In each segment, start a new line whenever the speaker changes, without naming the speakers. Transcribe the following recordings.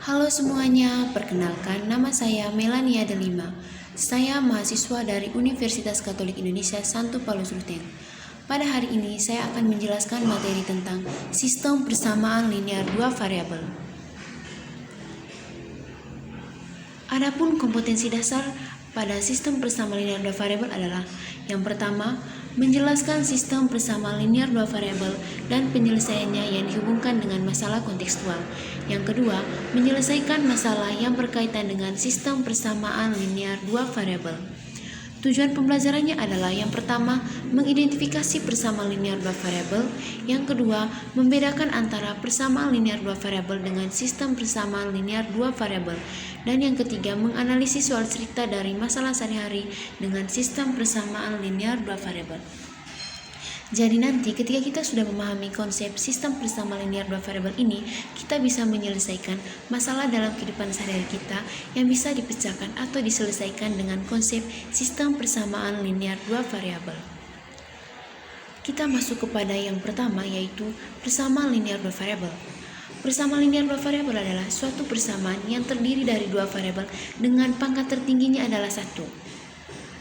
Halo semuanya, perkenalkan nama saya Melania Delima. Saya mahasiswa dari Universitas Katolik Indonesia Santo Paulus Ruteng. Pada hari ini saya akan menjelaskan materi tentang sistem persamaan linear dua variabel. Adapun kompetensi dasar pada sistem persamaan linear dua variabel adalah yang pertama, menjelaskan sistem persamaan linear dua variabel dan penyelesaiannya yang dihubungkan dengan masalah kontekstual. Yang kedua, menyelesaikan masalah yang berkaitan dengan sistem persamaan linear dua variabel. Tujuan pembelajarannya adalah yang pertama, mengidentifikasi persamaan linear dua variabel, yang kedua, membedakan antara persamaan linear dua variabel dengan sistem persamaan linear dua variabel, dan yang ketiga, menganalisis soal cerita dari masalah sehari-hari dengan sistem persamaan linear dua variabel. Jadi nanti ketika kita sudah memahami konsep sistem persamaan linear dua variabel ini, kita bisa menyelesaikan masalah dalam kehidupan sehari-hari kita yang bisa dipecahkan atau diselesaikan dengan konsep sistem persamaan linear dua variabel. Kita masuk kepada yang pertama, yaitu persamaan linear dua variabel. Persamaan linear dua variabel adalah suatu persamaan yang terdiri dari dua variabel dengan pangkat tertingginya adalah 1.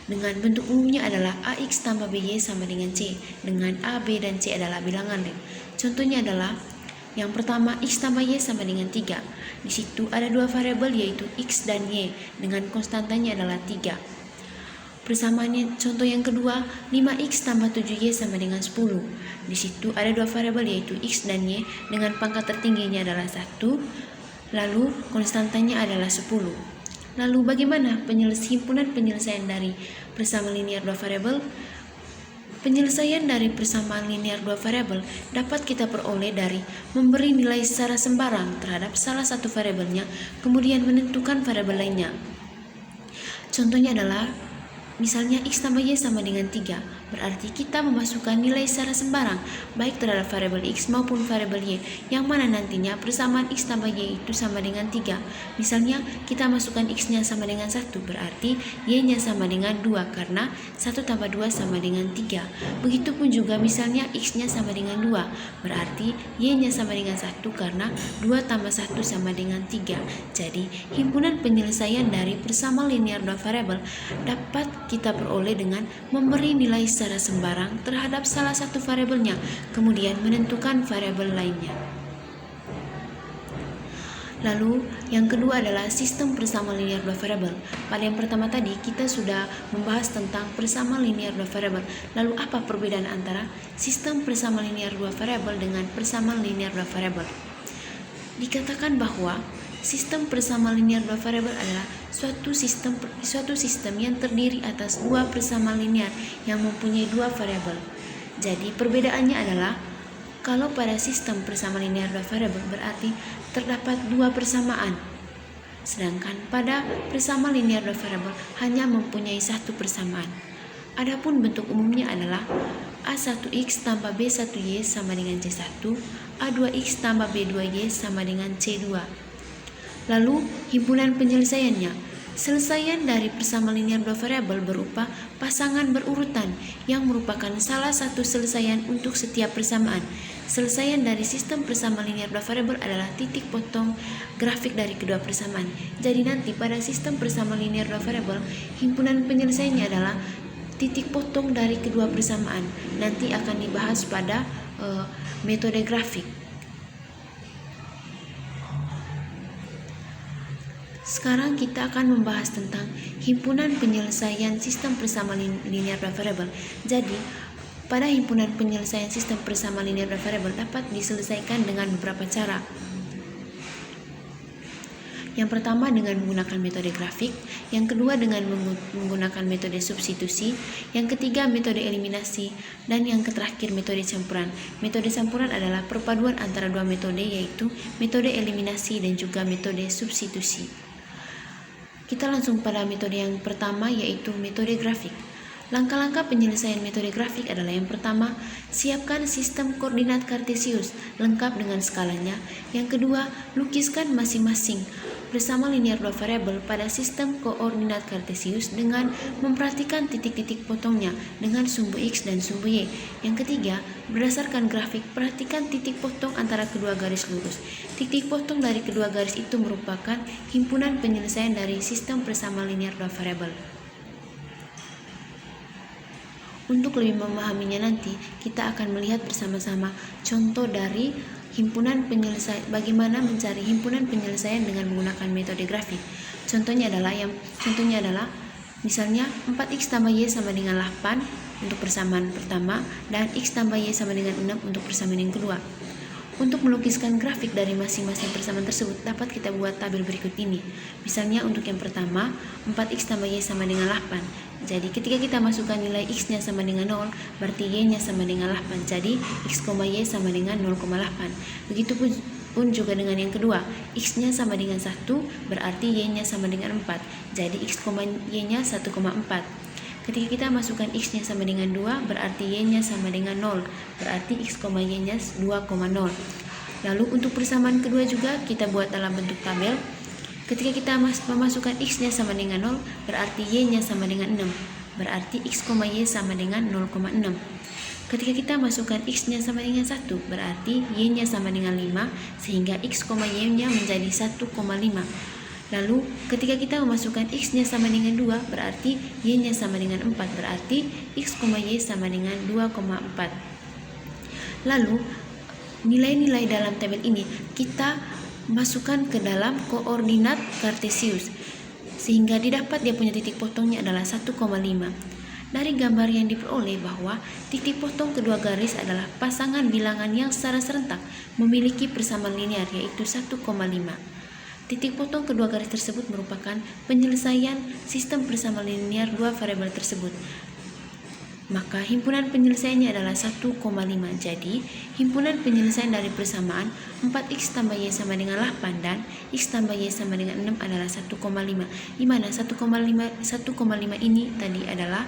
Dengan bentuk umumnya adalah AX tambah BY sama dengan C, dengan A, B, dan C adalah bilangan rem. Contohnya adalah yang pertama, X tambah Y sama dengan 3. Di situ ada dua variabel yaitu X dan Y, dengan konstantanya adalah 3. Persamaannya, contoh yang kedua, 5X tambah 7Y sama dengan 10. Di situ ada dua variabel yaitu X dan Y, dengan pangkat tertingginya adalah 1, lalu konstantanya adalah 10. Lalu bagaimana himpunan penyelesaian dari persamaan linear dua variabel? Penyelesaian dari persamaan linear dua variabel dapat kita peroleh dari memberi nilai secara sembarang terhadap salah satu variabelnya, kemudian menentukan variabel lainnya. Contohnya adalah misalnya X tambah Y sama dengan 3, berarti kita memasukkan nilai secara sembarang, baik terhadap variabel X maupun variabel Y, yang mana nantinya persamaan X tambah Y itu sama dengan 3. Misalnya kita masukkan X-nya sama dengan 1, berarti Y-nya sama dengan 2, karena 1 tambah 2 sama dengan 3. Begitupun juga misalnya X-nya sama dengan 2, berarti Y-nya sama dengan 1, karena 2 tambah 1 sama dengan 3. Jadi, himpunan penyelesaian dari persamaan linear dua variabel dapat kita peroleh dengan memberi nilai secara sembarang terhadap salah satu variabelnya, kemudian menentukan variabel lainnya. Lalu, yang kedua adalah sistem persamaan linear dua variabel. Pada yang pertama tadi, kita sudah membahas tentang persamaan linear dua variabel. Lalu, apa perbedaan antara sistem persamaan linear dua variabel dengan persamaan linear dua variabel? Dikatakan bahwa sistem persamaan linear dua variabel adalah suatu sistem yang terdiri atas dua persamaan linear yang mempunyai dua variabel. Jadi perbedaannya adalah kalau pada sistem persamaan linear dua variabel berarti terdapat dua persamaan, sedangkan pada persamaan linear dua variabel hanya mempunyai satu persamaan. Adapun bentuk umumnya adalah A1X tambah B1Y sama dengan C1, A2X tambah B2Y sama dengan C2. Lalu, himpunan penyelesaiannya. Selesaian dari persamaan linear dua variabel berupa pasangan berurutan yang merupakan salah satu selesaian untuk setiap persamaan. Selesaian dari sistem persamaan linear dua variabel adalah titik potong grafik dari kedua persamaan. Jadi nanti pada sistem persamaan linear dua variabel, himpunan penyelesaiannya adalah titik potong dari kedua persamaan. Nanti akan dibahas pada metode grafik. Sekarang kita akan membahas tentang himpunan penyelesaian sistem persamaan linear dua variabel. Jadi, pada himpunan penyelesaian sistem persamaan linear dua variabel dapat diselesaikan dengan beberapa cara. Yang pertama dengan menggunakan metode grafik, yang kedua dengan menggunakan metode substitusi, yang ketiga metode eliminasi, dan yang terakhir metode campuran. Metode campuran adalah perpaduan antara dua metode, yaitu metode eliminasi dan juga metode substitusi. Kita langsung pada metode yang pertama, yaitu metode grafik. Langkah-langkah penyelesaian metode grafik adalah yang pertama, siapkan sistem koordinat kartesius lengkap dengan skalanya. Yang kedua, lukiskan masing-masing bersama linear dua variabel pada sistem koordinat kartesius dengan memperhatikan titik-titik potongnya dengan sumbu X dan sumbu Y. Yang ketiga, berdasarkan grafik, perhatikan titik potong antara kedua garis lurus. Titik potong dari kedua garis itu merupakan himpunan penyelesaian dari sistem persamaan linear dua variabel. Untuk lebih memahaminya nanti, kita akan melihat bersama-sama contoh dari himpunan penyelesaian, bagaimana mencari himpunan penyelesaian dengan menggunakan metode grafik. Contohnya adalah misalnya 4x tambah y sama dengan 8 untuk persamaan pertama dan x tambah y sama dengan 6 untuk persamaan yang kedua. Untuk melukiskan grafik dari masing-masing persamaan tersebut dapat kita buat tabel berikut ini. Misalnya untuk yang pertama 4x tambah y sama dengan 8. Jadi ketika kita masukkan nilai x-nya sama dengan 0, berarti y-nya sama dengan 8. Jadi x, y sama dengan 0,8. Begitupun juga dengan yang kedua, x-nya sama dengan 1, berarti y-nya sama dengan 4. Jadi x, y-nya 1,4. Ketika kita masukkan x-nya sama dengan 2, berarti y-nya sama dengan 0. Berarti x, y-nya 2,0. Lalu untuk persamaan kedua juga kita buat dalam bentuk tabel. Ketika kita memasukkan x-nya sama dengan 0, berarti y-nya sama dengan 6. Berarti x, y sama dengan 0,6. Ketika kita masukkan x-nya sama dengan 1, berarti y-nya sama dengan 5, sehingga x, y-nya menjadi 1,5. Lalu ketika kita memasukkan x-nya sama dengan 2, berarti y-nya sama dengan 4, berarti x, y sama dengan 2,4. Lalu nilai-nilai dalam tabel ini kita masukkan ke dalam koordinat kartesius, sehingga didapat dia punya titik potongnya adalah 1,5. Dari gambar yang diperoleh bahwa titik potong kedua garis adalah pasangan bilangan yang secara serentak memiliki persamaan linear, yaitu 1,5. Titik potong kedua garis tersebut merupakan penyelesaian sistem persamaan linear dua variabel tersebut. Maka himpunan penyelesaiannya adalah 1,5. Jadi, himpunan penyelesaian dari persamaan 4x tambah y sama dengan 8 dan x tambah y sama dengan 6 adalah 1,5. Di mana 1,5 ini tadi adalah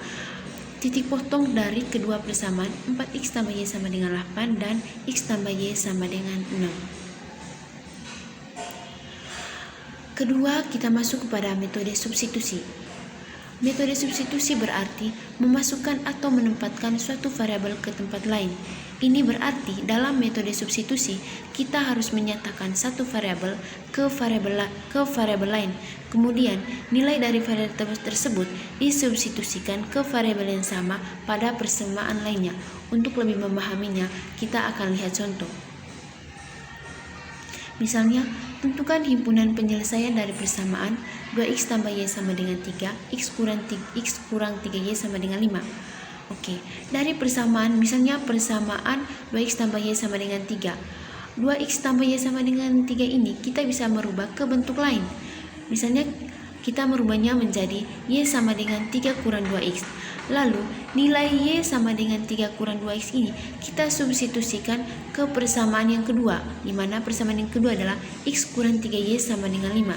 titik potong dari kedua persamaan 4x tambah y sama dengan 8 dan x tambah y sama dengan 6. Kedua, kita masuk kepada metode substitusi. Metode substitusi berarti memasukkan atau menempatkan suatu variabel ke tempat lain. Ini berarti dalam metode substitusi kita harus menyatakan satu variabel ke variabel lain. Kemudian nilai dari variabel tersebut disubstitusikan ke variabel yang sama pada persamaan lainnya. Untuk lebih memahaminya, kita akan lihat contoh. Misalnya, tentukan himpunan penyelesaian dari persamaan 2x tambah y sama dengan 3, x kurang 3y sama dengan 5. Oke, dari persamaan, misalnya persamaan 2x tambah y sama dengan 3. 2x tambah y sama dengan 3 ini kita bisa merubah ke bentuk lain. Misalnya kita merubahnya menjadi y sama dengan 3 kurang 2x. Lalu nilai y sama dengan 3 kurang 2x ini kita substitusikan ke persamaan yang kedua, di mana persamaan yang kedua adalah x kurang 3y sama dengan 5.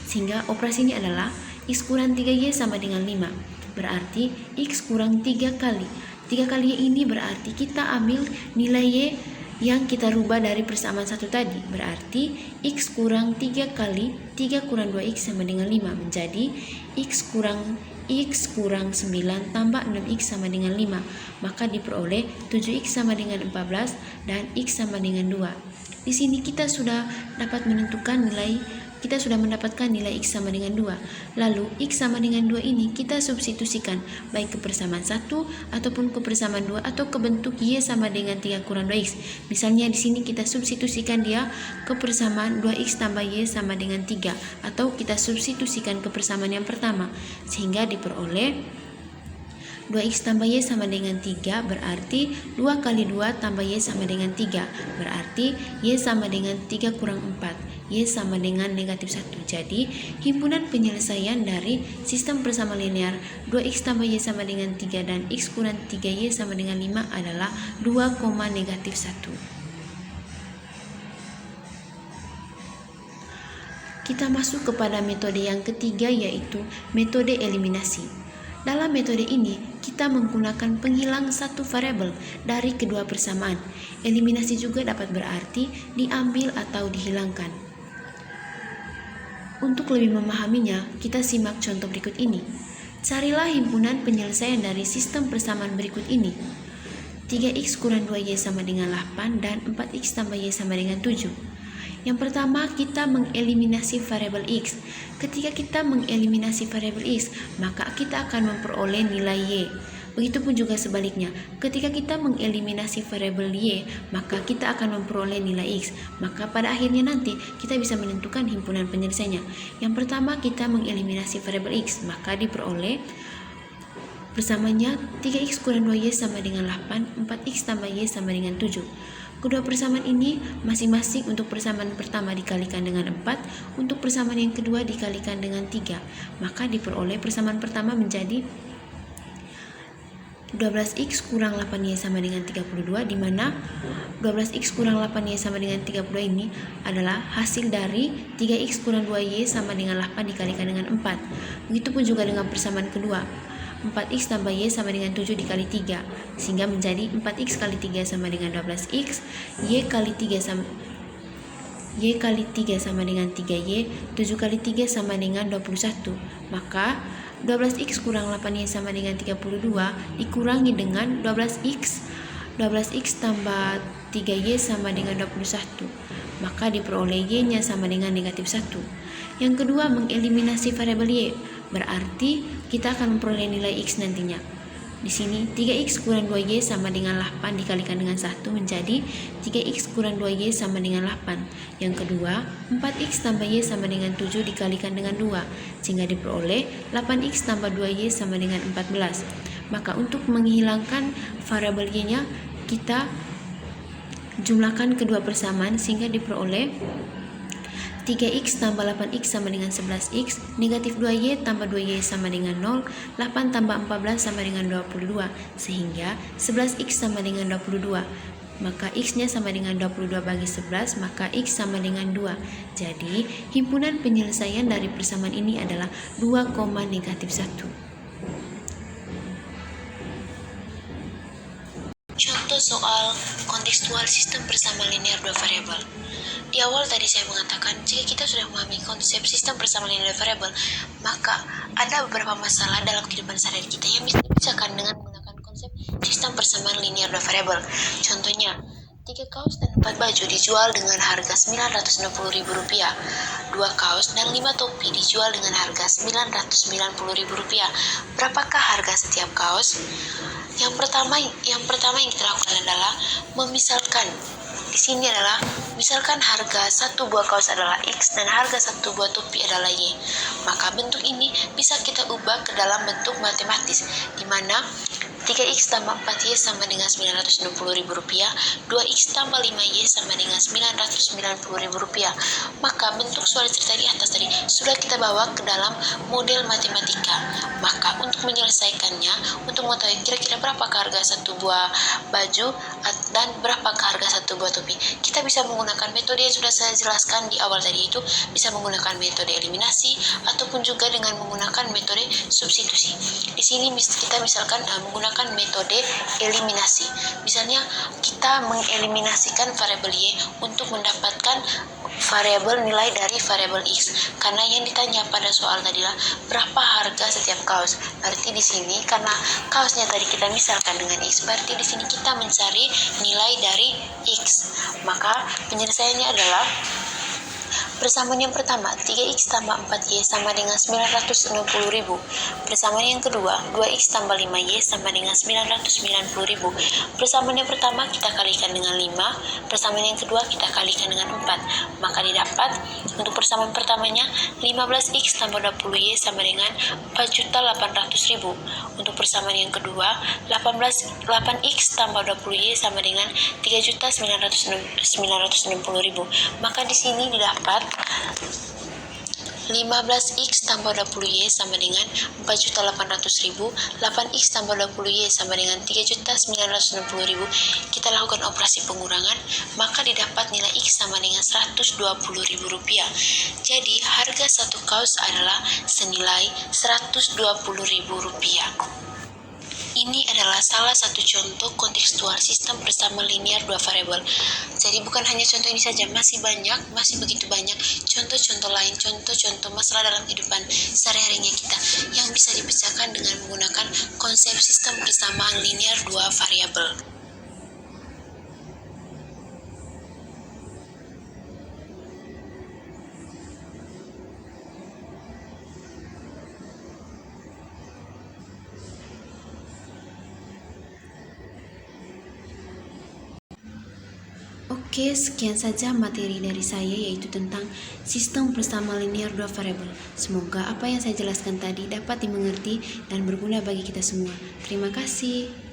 Sehingga operasi ini adalah x kurang 3y sama dengan 5. Berarti x kurang 3 kali. 3 kali y ini berarti kita ambil nilai y yang kita rubah dari persamaan satu tadi. Berarti x kurang 3 kali 3 kurang 2x sama dengan 5 menjadi x kurang 9 tambah 6x sama dengan 5. Maka diperoleh 7x sama dengan 14 dan x sama dengan 2. Di sini kita sudah dapat menentukan nilai, kita sudah mendapatkan nilai x sama dengan 2. Lalu x sama dengan 2 ini kita substitusikan baik ke persamaan 1 ataupun ke persamaan 2 atau ke bentuk y sama dengan 3 kurang 2x. Misalnya di sini kita substitusikan dia ke persamaan 2x tambah y sama dengan 3 atau kita substitusikan ke persamaan yang pertama sehingga diperoleh 2x tambah y sama dengan 3 berarti 2 kali 2 tambah y sama dengan 3 berarti y sama dengan 3 kurang 4, y sama dengan negatif 1. Jadi himpunan penyelesaian dari sistem persamaan linear 2x tambah y sama dengan 3 dan x kurang 3y sama dengan 5 adalah 2, negatif 1. Kita masuk kepada metode yang ketiga, yaitu metode eliminasi. Dalam metode ini, kita menggunakan penghilang satu variabel dari kedua persamaan. Eliminasi juga dapat berarti diambil atau dihilangkan. Untuk lebih memahaminya, kita simak contoh berikut ini. Carilah himpunan penyelesaian dari sistem persamaan berikut ini. 3x kurang 2y sama dengan 8 dan 4x tambah y sama dengan 7. Yang pertama, kita mengeliminasi variabel x. Ketika kita mengeliminasi variabel x, maka kita akan memperoleh nilai y. Begitupun juga sebaliknya, ketika kita mengeliminasi variabel y, maka kita akan memperoleh nilai x. Maka pada akhirnya nanti kita bisa menentukan himpunan penyelesaiannya. Yang pertama, kita mengeliminasi variabel x, maka diperoleh persamanya 3x kurang 2y sama dengan 8, 4x tambah y sama dengan 7. Kedua persamaan ini masing-masing untuk persamaan pertama dikalikan dengan 4, untuk persamaan yang kedua dikalikan dengan 3. Maka diperoleh persamaan pertama menjadi 12x kurang 8y sama dengan 32, di mana 12x kurang 8y sama dengan 32 ini adalah hasil dari 3x kurang 2y sama dengan 8 dikalikan dengan 4. Begitupun juga dengan persamaan kedua, 4x tambah y sama dengan 7 dikali 3, sehingga menjadi 4x kali 3 sama dengan 12x, y kali 3 sama dengan 3y, 7 kali 3 sama dengan 21. Maka 12x kurang 8y sama dengan 32 dikurangi dengan 12x tambah 3y sama dengan 21. Maka diperoleh y-nya sama dengan negatif 1. Yang kedua, mengeliminasi variabel y. Berarti kita akan memperoleh nilai x nantinya. Di sini 3x kurang 2y sama dengan 8 dikalikan dengan 1 menjadi 3x kurang 2y sama dengan 8. Yang kedua, 4x tambah y sama dengan 7 dikalikan dengan 2, sehingga diperoleh 8x tambah 2y sama dengan 14. Maka untuk menghilangkan variabel y-nya, kita jumlahkan kedua persamaan sehingga diperoleh 3x tambah 8x sama dengan 11x, negatif 2y tambah 2y sama dengan 0, 8 tambah 14 sama dengan 22, sehingga 11x sama dengan 22. Maka x-nya sama dengan 22 bagi 11, maka x sama dengan 2. Jadi, himpunan penyelesaian dari persamaan ini adalah 2, negatif 1. Contoh soal kontekstual sistem persamaan linear dua variabel. Di awal tadi saya mengatakan, jika kita sudah memahami konsep sistem persamaan linear dua variabel, maka ada beberapa masalah dalam kehidupan sehari-hari kita yang bisa dibicarakan dengan menggunakan konsep sistem persamaan linear dua variabel. Contohnya, 3 kaos dan 4 baju dijual dengan harga Rp960.000. 2 kaos dan 5 topi dijual dengan harga Rp990.000. Berapakah harga setiap kaos? Yang pertama yang kita lakukan adalah memisalkan. Di sini adalah misalkan harga satu buah kaos adalah X dan harga satu buah topi adalah Y. Maka bentuk ini bisa kita ubah ke dalam bentuk matematis, di mana 3x tambah 4y sama dengan Rp960.000, 2x tambah 5y sama dengan Rp990.000. Maka bentuk soal cerita di atas tadi sudah kita bawa ke dalam model matematika. Maka untuk menyelesaikannya, untuk mengetahui kira-kira berapa harga satu buah baju dan berapa harga satu buah topi, kita bisa menggunakan metode yang sudah saya jelaskan di awal tadi, itu bisa menggunakan metode eliminasi ataupun juga dengan menggunakan metode substitusi. Di sini kita misalkan menggunakan metode eliminasi. Misalnya kita mengeliminasikan variabel y untuk mendapatkan variabel nilai dari variabel x. Karena yang ditanya pada soal tadi adalah berapa harga setiap kaos. Berarti di sini karena kaosnya tadi kita misalkan dengan x, berarti di sini kita mencari nilai dari x. Maka penyelesaiannya adalah persamaan yang pertama, 3x tambah 4y sama dengan Rp960.000. Persamaan yang kedua, 2x tambah 5y sama dengan Rp990.000. Persamaan yang pertama kita kalikan dengan 5, persamaan yang kedua kita kalikan dengan 4. Maka didapat untuk persamaan pertamanya 15x tambah 20y sama dengan Rp4.800.000. Untuk persamaan yang kedua, 8x tambah 20y sama dengan Rp3.960.000. Maka di sini didapat 15x tambah 20y sama dengan Rp4.800.000, 8x tambah 20y sama dengan Rp3.960.000. Kita lakukan operasi pengurangan, maka didapat nilai x sama dengan Rp120.000. Jadi harga satu kaos adalah senilai Rp120.000. Ini adalah salah satu contoh kontekstual sistem persamaan linear dua variabel. Jadi bukan hanya contoh ini saja, masih begitu banyak contoh-contoh lain, contoh-contoh masalah dalam kehidupan sehari-harinya kita yang bisa dipecahkan dengan menggunakan konsep sistem persamaan linear dua variabel. Oke, sekian saja materi dari saya, yaitu tentang sistem persamaan linear dua variabel. Semoga apa yang saya jelaskan tadi dapat dimengerti dan berguna bagi kita semua. Terima kasih.